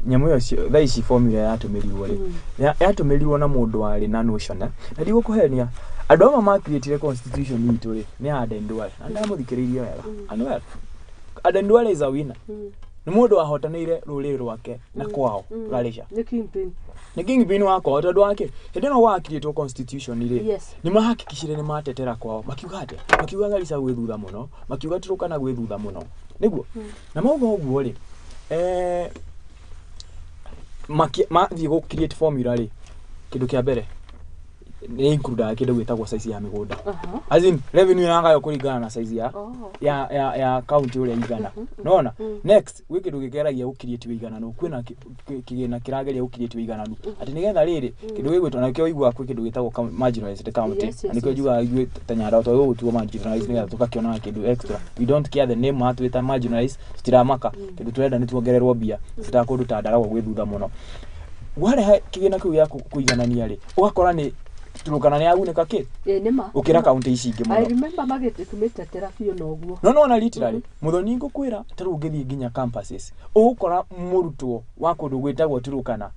nyamu yo tha ici formula yatumirirwo ri yatumirirwo na mundu ari na notion na ndigo kuhenia andu ama ma create constitution yitu ri ni Adendwale na ndamuthikiririe wega anwel Adendwale is a winner ni mundu ahotanire ruriri rwake na kwao ralisha ni kingpin wako tondu wake hindi no wa create constitution ri ni mahakikishire ni matetera kwao makiuga ngalisa gwithutha muno makiuga Turukana gwithutha muno niguo na mauga uguo ri mathie go create formula ri kindu kia mbere ni include kindu gwitagwo size ya migunda as in revenue yangayo kuringana na size ya county uria igana nona next we kindu gikeragia gu create wigananu kwina kigina kirageria gu create wigananu ati nigetha riri kindu gigwitwo na kio igwa kwi kindu gitagwo marginalized county aniko juga igwe tanyara to gutuo marginalized nigetha tukakiona kindu extra we don't care the name atwita marginalized tutiramaka kindu turenda ni tuongererwo bia tutakundu tandara gwithutha muno wale kigina kiu ya kuiganania ri ugakora ni Turukana ni aguneka ki nima ukira county ici ingi muno I remember magete tumitetera biyo noguo no literally Muthoni ngukwira taru ngithi nginya campuses ukora murutwo wa kundu gwitagwo Turukana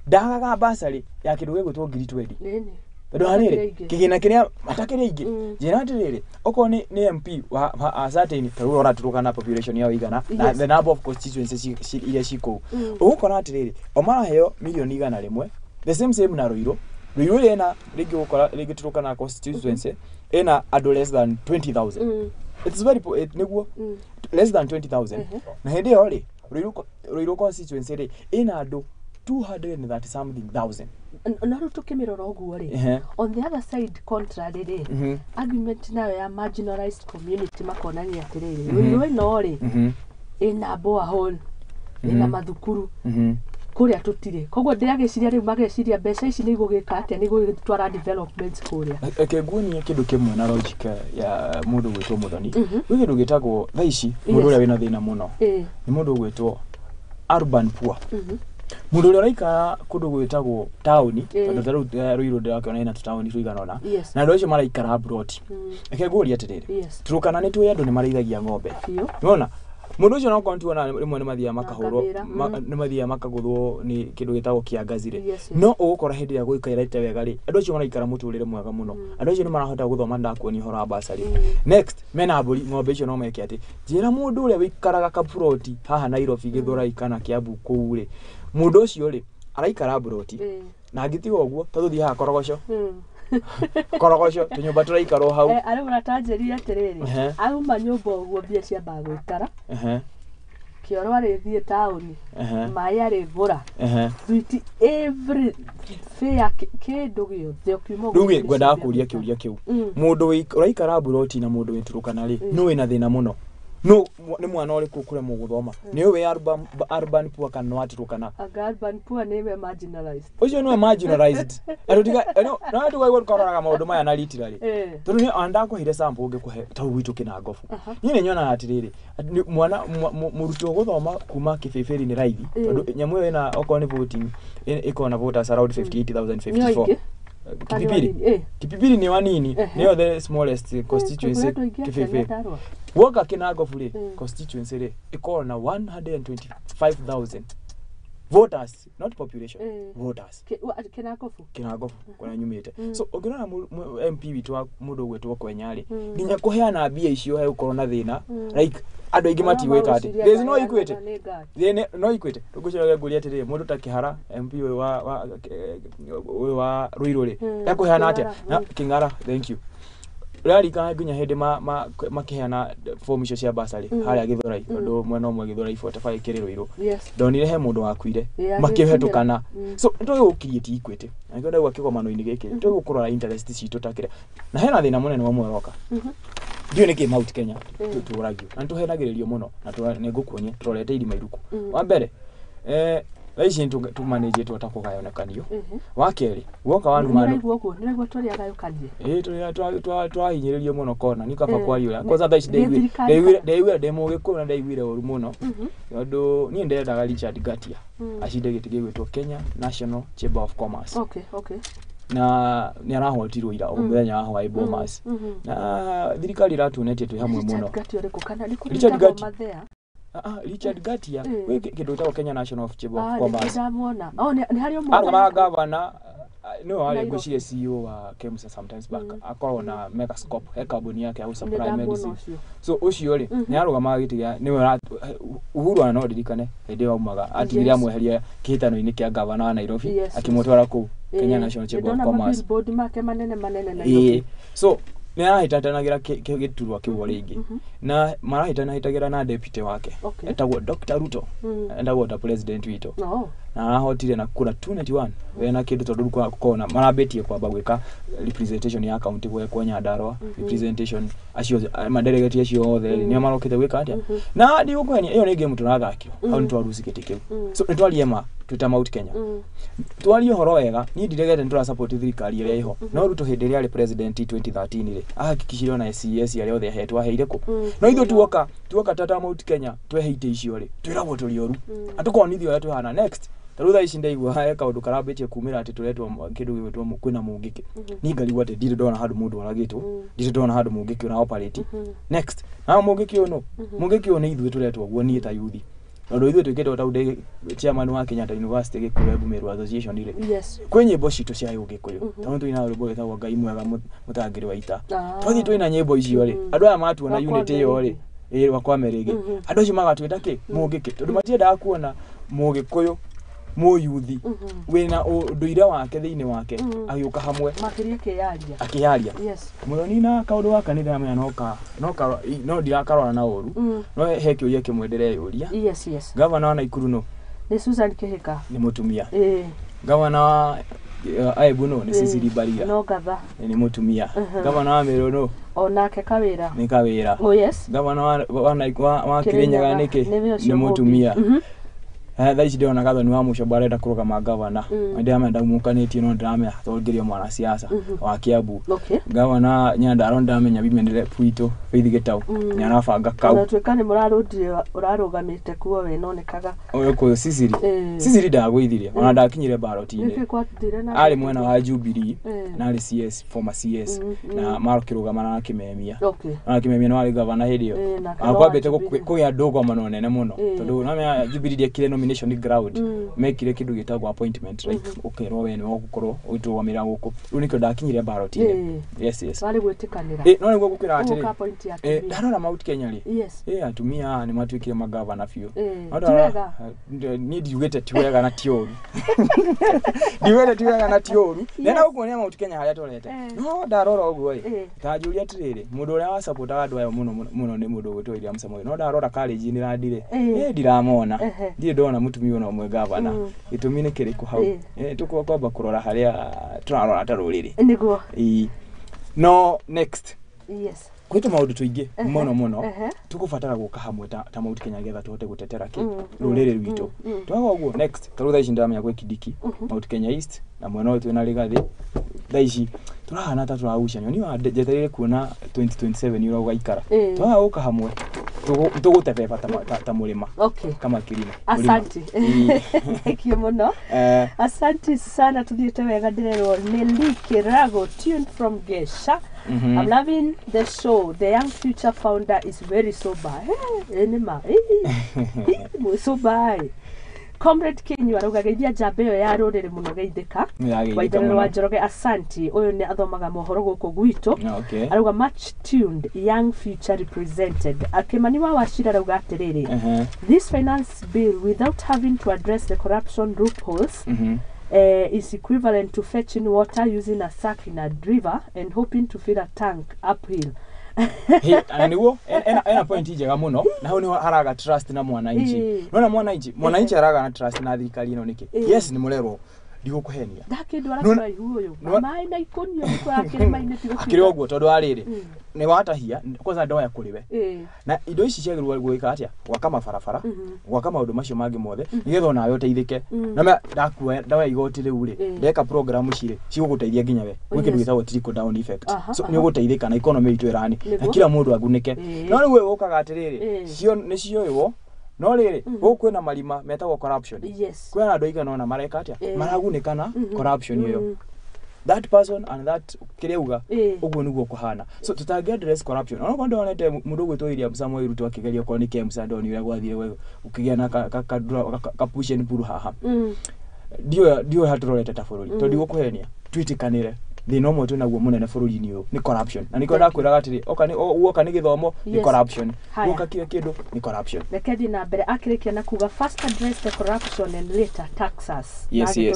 ndagaga basari ya kindu gigwitwo ngiri 20 nini ndo hanire kigina kiria matakire ingi njira atiriri oko ni MP wa certain taru ora Turukana population yao igana na the number of constituencies iria ciko ukora atiriri omara heo milioni igana rimwe the same na Ruiru ena rigi ukora rigi Turukana constituency ena ado less than 20,000 it's very niguo less than 20,000 na hindi yori Ruiru constituency ena ado 230 something thousand naru tukimirora uguo ri on the other side contrary ri argument nayo ya marginalized community makonania atiriri Ruiru no ri ena borehole ena mathukuru kuria tutire koguo ndiragiciria riu mageciria mbeca ici ni igugika atia ni igutwara development kuria nguonie kindu kimwe na logic ya mundu gwitwo Muthoni wi kindu gitagwo tha ici mundu uria wina thina muno ni mundu gwitwo urban poor mundu uria raika kundu gwitagwo town tondu Ruiru ndirakiona ina town tuiganona na andu acio maraikara abroad nguoria atiriri Turukana ni tuwe andu ni maraithagia ng'ombe unaona mundu ucio no kontuona rimwe ni mathia makahurwo ni mathia makaguthwo ni kindu gitagwo kiangazire no ugukora hindi ya guikaira ite wega ri andu acio maraikara muturire mwega muno andu acio ni marahota guthoma ndakuoni horo wa basari next mena mburi ng'ombe icio no meke ati njira mundu uria wikaraga kaproti haha Nairobi Githurai kana Kiambu kuu ri mundu ucio ri araikara broti na ngitiga uguo tathuthi haha Korogoco Korogoco tunyumba turaikaro hau ari muratanjeria atiriri auma nyumba uguo bia cia bagwikara kioro ari thie town mai ari gura duty every fair kindu giothe okimo rugi gwenda kuria kiuria kiu mundu uraikara broti na mundu witurukana ri no wina thina muno no ni mwana uri kukure mu guthoma ni we urban poor kana watirukana urban poor ni we marginalized ucio ni marginalized arudiga no atuga iwe kororaga maundu maya na literally tondu ni anda ko hire sample ngikuhe ta witu kina ngofu ni nyona atiriri mwana murutwo guthoma kuma kifeferi ni raithi tondu nyamu ina oko ni voting iko na voters around 58,054 Kipipiri ni wanini niyo the smallest constituency kifefe woka kinago fule constituency re iko na 125,000 voters not population voters kinago kuna nyumite so ogirona MP witu mundu gwetwo kwenyari nginya kuheana bia icio he ukorwo na thina like andu aingi matiweka ati there is no equity no equity tuguciraga nguria atiri mundu ta Kihara MP wa Ruiru ri ekuheana atia na King'ara thank you rari ka nginya hindi makiheana form icio cia basari haria Githurai tondu mwena umwe Githurai 45 kiri Ruiru ndonire he mundu wakuire makihetukana so ndio ukirieti equity ngenda gwa kigomano-ini giki ndio gukurora interest citu takire na hena thina munene wa mworoka ndio niki Mount Kenya turagio na tuhenagiririo muno na nigukuonye turorete irima iruku wa mbere aici tu manage tu atakugayonekanio wa keri woka wanu manu niraigua twari agayukanie twahinyiririo muno kona ni kaba kwari ura koza thaici ndeigwire ndemugikuru na ndeigwire uru muno tondu ni ndendaga Richard Gatia acinde gitige gwitwo Kenya National Chamber of Commerce na ni arahotirwo ira omuthenya wa Hawaii Bombers na thirikari ratunetie tu hamwe muno Richard Gatia Richard Gatia we kindu ta Kenya National Chamber of Commerce ni hario mo governor no ale ngwicirie CEO wa KEMSA sometimes back akorwo na Megascope he kambuni yake au supply medicine so ucio ri ni arugama gitiga ni Uhuru ana no ndirikane hindi waumaga atigire amweheria kihitano-ini kia governor wa Nairobi akimutwara ku Kenya National Chamber of Commerce board make manene Nairobi so ni arahitanagira giturwa kiu ringi na marahitanagira na deputy wake etagwo Dr. Ruto endagwo ta president wito na arahotire na kura 291 wena kindu tondu kwa kona marabetie kwamba gwika representation ya county kwa Nyandarua representation acio madelegate acio othe ni marokete gwika atia na ndi gukwenya iyo ni game turathakio au ntwaruci kiti kiu so ntwariema twita Mount Kenya twario horo wega ni ndiregete ntura support thirikari iria iho no Ruto hindi ria president 2013 ri ahakikishirio na SES ya othe hetwa heire ku no ithu tuoka tata Mount Kenya tweheite icio ri twiragwo turi oru atukonithio ya tuhana next tarutha ici ndaigua ha kaundu karambitie kumira ati turetwo kindu gwitwo kwina mungiki ni ngarigwa ati ndire ndona handu mundu aragitwo ndire ndona handu mungiki ona operate next na mungiki ono ni ithuĩ turetwo guo ni ta yuthi ndo ithuĩ twikite taude chairman wa Kenyatta University gikuwe Bumeru Association ile kwe nyimbo citu cia Gikuyu tondu twina rwimbo gitagwo Ngai mwega mutangiri wa ita twathi twina nyimbo icio ri andu aya matuona unity iyo ri wakwa rigi andu acio magatwita ki mungiki tondu matiendaga kuona Mugikuyu muyuthi wina nduire wake thiini wake agiuka hamwe akiaria Muthoni na kaundu waka ni ndamenya no ndirakarora na uru no he kiuria kimwe ndireyuria gavana wa Naikuru no ni Susan Kihika ni mutumia gavana wa Aibu no ni Sisiri Baria no gatha ni mutumia gavana wa Meru no onake kawira ni kawira gavana wa Kirinyaga ni mutumia tha ici ndiona gathoni wa muco barenda kurugama gavana ndamenda mukanĩtie no ndiramenya tongerio mwana siasa wa Kiambu gavana Nyandarua ndamenya bimendere Puito Faith Gitau nyanabanga kau na twekane urarugamite kuo we nonekaga oyo ko Sisiri ndagwithirie ona ndakinyire ballot-inĩ ari mwena wa Jubilee na ari CS former CS na marukirugama na Kimemia na Kimemia no ari gavana hirio akwambite kugia ndogo manonene muno tondu na Jubilee ndiekire nomination ground mekire kindu gitagwo appointment like okay ro we ni gukorwo uitugamira guku ru nikyo ndakinyire ballot-inĩ yes bari gwitikanira no niguo gukira atiri ndarora Mount Kenya ri atumia ni matwikire magavana biu ni ndiugite tiwega na tioru ndiugite tiwega na tioru nena ukuonia Mount Kenya haria torete no ndarora uguo tajuria atiriri mundu uria wa support andu ayo muno ni mundu gwitwo William Samoei no ndarora college ni randire ndiramona ndire ndona mutumia no mwe gavana itumi ni kiriku hau tukwa kwamba kurora haria turarora taruriri niguo no next kwitu maundu tuingi muno tukubatara guka hamwe ta Mount Kenya getha tuhote gutetera ki ruriri rwitu twaga uguo next tarutha ici ndamenya gwe Kidiki Mount Kenya East na mwena wetu na Rigathi thaici turahana ta turagucania ni wa jeterire kuona 2027 yura ugaikara twaga guka hamwe tugutebeba ta murima kama kilima asante thank muno asante sana tuthiete wega ndirerwo ni Likirago tuned from Gesha. I'm loving the show. The young future founder is very sober. Sober. Comrade Kinyu arugageithia njamba iyo ya ruriri muno geithika waitherero wa Njoroge asanti uyu ni athomaga mohoro guku gwitu aruga much tuned young future represented akimani wa Wachira aruga atiriri this finance bill without having to address the corruption loopholes is equivalent to fetching water using a sack in a river and hoping to fill a tank uphill. Ananiwo ena point njega muno na ho ni haraga trust na mwananchi nona mwananchi haraga na trust na thirikari ino niki yes ni murero ndigukuhenia ndakindwara kwa huyo mai na ikonio kwa akirima ine tigo akiri oguo tondu ariri ni watahia kwanza ndoya kuriwe na indo ici ciagirwo gwika atia gwaka mabarabara gwaka maundu macio mangi mothe nigetha ona yo teithike na ndakuwa ndawa igoti riu ri ndeka program cire ciguguteithia nginya we gwikirwo gitagwo trickle down effect so ni uguteithika na economy itu irani na kila mundu agunike no riu we ukaga atiriri cio ni cioiwo no riri guku na marima metagwo corruption kwena andu igana ona mareka atia maragunikana corruption iyo that person and that kireuga uguo niguo kuhana so tutangia address corruption ona kwa ndonete mundu gwitwo William Samoei Ruto akigeria kwa ni KMC ndoni ira gwathire we ukigia na ka push and pull haha dio haturorete ta bururi to ndigwo kuhenia twitikanire thina umwe tu naguo munene bururi-ini uyu ni corruption na niko ndakwiraga atiri oka ni githomo ni corruption oka kile kindu ni corruption rekedi na mbere akirikia na kuga first address the corruption and later taxes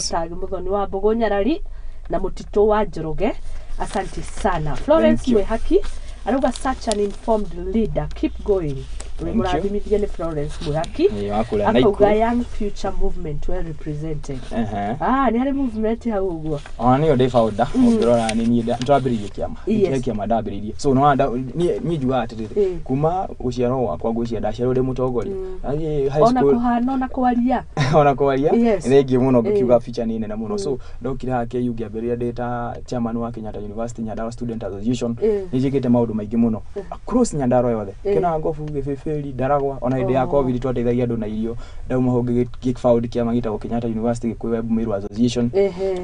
tagi Muthoni wa Wambugu Nyarari na Mutito wa Njoroge asante sana Florence Mwehaki aruga such an informed leader keep going Murathimithia ni Florence Mwehaki akauga young future movement well represented ni hari movement hau uguo ni yo founder ngirora ni ndambiririe kiama ndambiririe so no ni njuga atiriri kuma uciaro wakwa ngwiciria ndaciarwo ndi mutongori high school ona kwaria thengi muno ngiuga future ni nene muno so ndokire hake yugi amberia data chairman wa Kenyatta University Nyandarua Student Association nijikite maundu maingi muno across Nyandarua yothe kina ngofu fail daragwa ona hinde ya covid twateithagia andu na irio ndauma ho gig-found kia magita Kenyatta University kwa Web Miru Association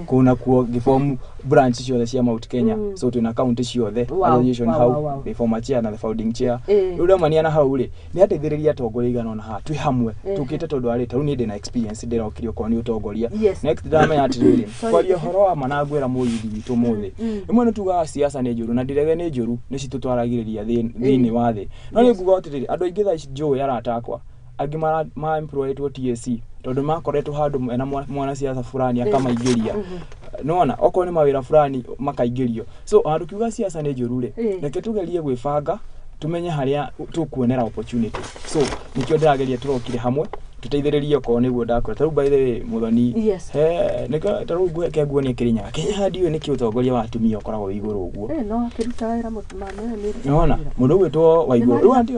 kuna kuo giform branch ciothe cia Mount Kenya so tuna county ciothe association how the former chair na the founding chair ule maniana hau ri ni ateithiriria atongoria igana na ha twi hamwe tukite tondu ari taru ni ndina experience ndirokirio ko ni utongoria next ndamenya atiriri kwaria horo wa managwira muyithi witu muthi imwe nutuga siasa ni njuru na ndirege ni njuru ni citutwaragiriria thini wa thi no ni nguga atiriri andu aingi tha jo yaratakwa angi ma employed to TSC tondu makoretwo handu mena mwana siasa fulani akamaingiria nona oko ni mawira fulani makaingirio so andu kiuga siasa ni njuru ri reke tugerie gwibanga tumenye haria tukuonera opportunity so nikio ndirageria turokire hamwe tuteithiririe ko niguo ndakora taru by the way Muthoni nika taru ke nguonia Kirinyaga Kenya ndiwe niki utongoria wa atumia ukoragwo iguru uguo no kiruta wira mutumane ni nona mundu gwitwo wa iguru ru andi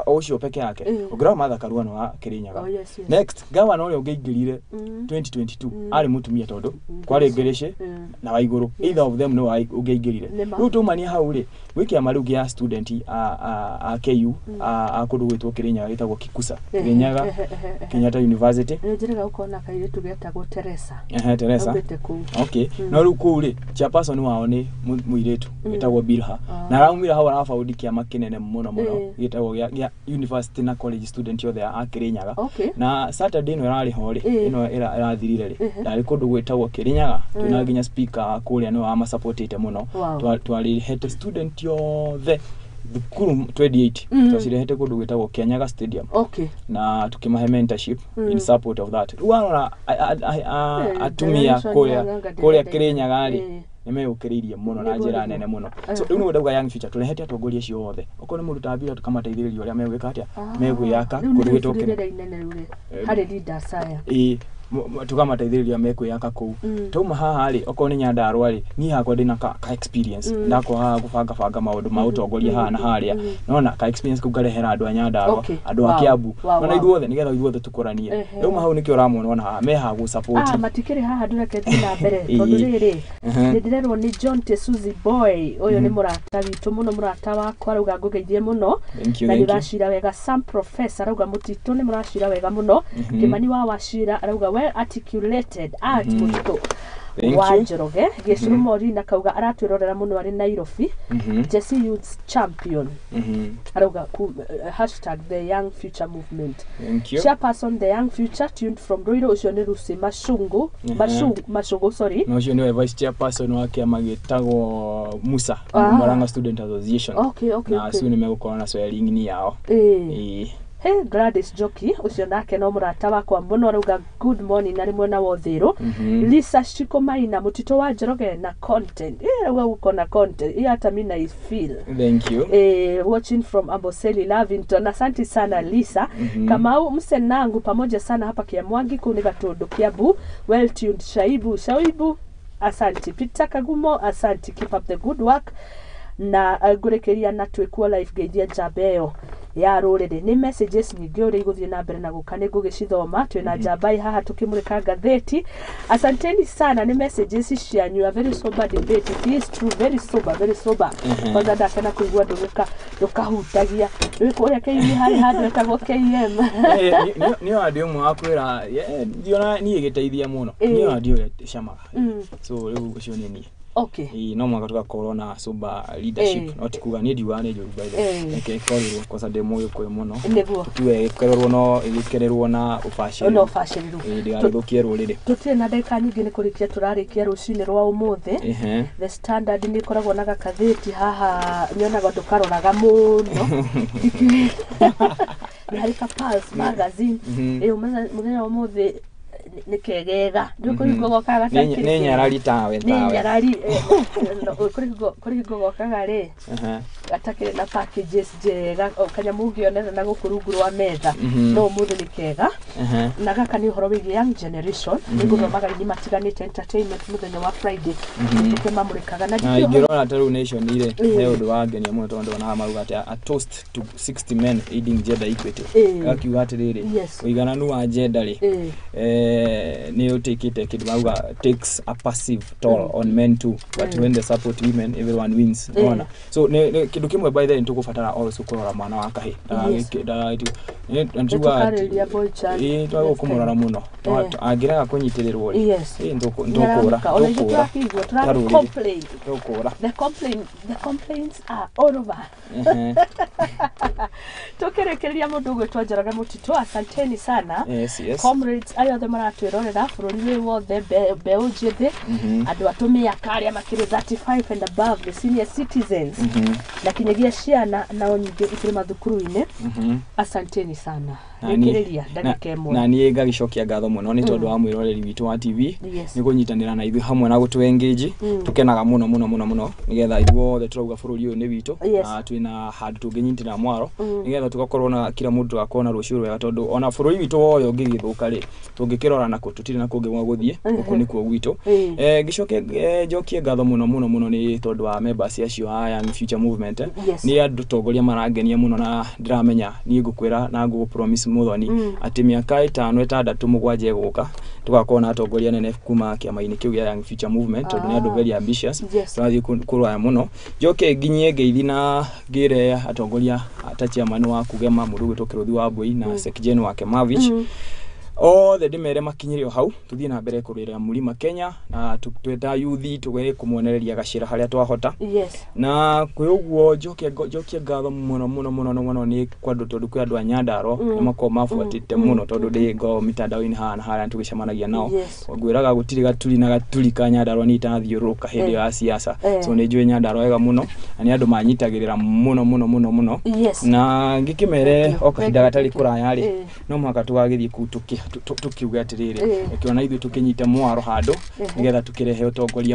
ucio peke yake ugira Martha Karua no wa Kirinyaga next governor ule ungeingirire 2022 ari mutumia tondu kwari ngereshe na wa iguru either of them no ungeingirire ru tumania hau ri wikia marugi ya student a KU a kundu gwitwo Kirinyaga gitagwo Kikusa Kirinyaga Kenyatta University njiraga ukona kaire tugetagwo Teresa Teresa okay no ruku ri chairperson wao ni muiretu gitagwo Bilha na raumira hawa arafaudi kia makinene muno gitagwo ya university na college student yothe a Kirinyaga na Saturday no rari hori ino irathirire ri ndari kundu gwitagwo Kirinyaga tuna nginya speaker kuria no ama supportite muno twari hete student yothe thukuru 28 twacirehete kundu gwitagwo Kianyaga Stadium na tukimahe mentorship in support of that ruana atumia kuria Kirinyaga ri nimeyukiririe muno na njira nene muno so riu ndauga young future turehete atongoria cio othe oko ni muruta bila tukamateithiriria uria megwika atia megwiyaka kundu gwitwo hari leaders aya tukamateithiriria mekwiyaka kuu tuma haha ri oko ni Nyandarua ri ni hakwa ndina ka experience ndako haha gubanga maundu ma utongoria haha na haria nona ka experience kugarehera andu a Nyandarua andu a Kiambu nona ithuothe nigetha ithuothe tukuranie tuma hau nikio ramona wana haha me haha gu support matikiri haha ndureke thina mbere tondu riri ndirerwo ni John Tesuzi boy uyu ni murata witu muno murata wakwa arauga ngugeithie muno na ndirashira wega Sam Professor arauga mutitu ni murashira wega muno Kimani wa Washira arauga well articulated art mutito Wanjoroge Gicurumori na kauga aratwirorera muno ari Nairobi Jesse Youth Champion arauga #the young future movement chairperson the young future tuned from Ruiro ucio ni Rusi Mashungu sorry no ucio ni vice chairperson wa kiama gitagwo Musa Murang'a Student Association na ucio ni megukora na swearing ni yao Gladys Joki ucio nake no murata wakwa muno arauga good morning na rimwe na wothiru Lisa Shikomaina mutito wa Njoroge na content arauga uko na content hata mimi na feel thank you watching from Amboseli Lavington asante sana Lisa Kamau msenangu pamoja sana hapa Kiamwangi kuniga tondu Kiambu well tuned Shaibu asante Peter Kagumo asante keep up the good work na gurekeria na twikuo live geithia Jabeo ya rurire ni messages nyingi uri iguthie na mbere na gukane ngugicithoma twina Jabai haha tukimurika gatheti asanteni sana ni messages cianyu a very sober debate it is true very sober kwanza ndakena kuigua ndukahutagia uria KM hari handu etagwo KM ni radio mu akwira ndiona ni igiteithia muno ni radio cama so riu ucio ni ni no mwaka tugakorwo na sober leadership not kuga ni ndiwa ni njuru by the okay korwo kwa sade moyo kwa muno tuwe kererwo no ikererwo na ufashion ndio ndukie rurire tutie na ndeka nyingi ni kurikia turarikia rucini rwa umuthe the standard ni koragwo na gakatheti haha nyonaga ndukaroraga muno ni harika Pulse magazine muthenya umuthe nikegega nduko igogokaga ni Nyarari tawe Nyarari kuri igogokaga ri atakire na packages jega kanyamugionera na gukurunguru wa metha no muthe nikega na gaka ni horo wigi young generation niguthoma ni matiganite entertainment muthenya wa Friday tukemamurikaga na ndikio ngirona taru nation ile he undu wangenia muno tondu na maruga ati a toast to 60 men aiding gender equity akiuga atiriri uigananu wa gender ri ni utikite kidu maruga takes a passive toll on men too but when they support women everyone wins ona so kindu kimwe by the way nitugubatara also kurora mwana wa kahi ntuga twagukumurora muno angiraga kunyitirirwo ndukura the complaints are all over. Tukirekereria mundu gwitwa Njoroge Mutito, asanteni sana. Yes. Comrades ayothe maratwirorera bururi wothe mbeu njithi andu atumia karia makiri 35 and above, the senior citizens na kinyagia ciana na onyingi ikiri mathukuru-ini. Asanteni sana. Rekereria ndagika imwe na nie ngagicokia ngatho muno ni tondu wa mwiroreri witu wa TV ni kunyitanira na ithu hamwe na gutu engage tukenaga muno nigetha ithuothe turauga bururi uyu ni witu na twina handu tunginyitira mwaro nigetha tugakorwo na kila mundu akona ruciu rwega tondu ona bururi witu woyo ngigithuka ri tungikirora na tutiri na kungi mwa guthie uku ni kuo gwitu gicoke njokie ngatho muno ni tondu wa members acio a Young Future Movement ni andu tongoria marangenia muno na ndiramenya ni ngukwira na ngugu promise Muthoni ati miaka 5-6 guka tugakorwo na atongoria nene kuma kiama-ini kiu ya Young Future Movement tondu ni andu very ambitious turathie kurwaya muno njoke nginyie ngeithi na ngire atongoria ta chairman wa kugema mundu gwitukiruthi wa Mbui na sekjen wake Mavich the ndimere makinyire hau tuthie na mbere kurira Mlima Kenya na tweta youthi tugere kumuonereria gacira haria twahota na kwi uguo njokie ngatho muno ni kwandu tondu kwi andu a Nyandarua ni mako mafuatite muno tondu ndi ngo mitandao-ini haria tugicemanagia nao ngwiraga gutiri gaturi na gaturi ka Nyandarua ni itathiuruka hindi ya siasa so ni njui Nyandarua wega muno na ni andu manyitagirira muno na ngikimere okahinda gatari kuraya ri no mwaka tugagithie kutuki tukiuga atiriri ikiona ithu tukinyita mwaro handu nigetha tukirehe utongoria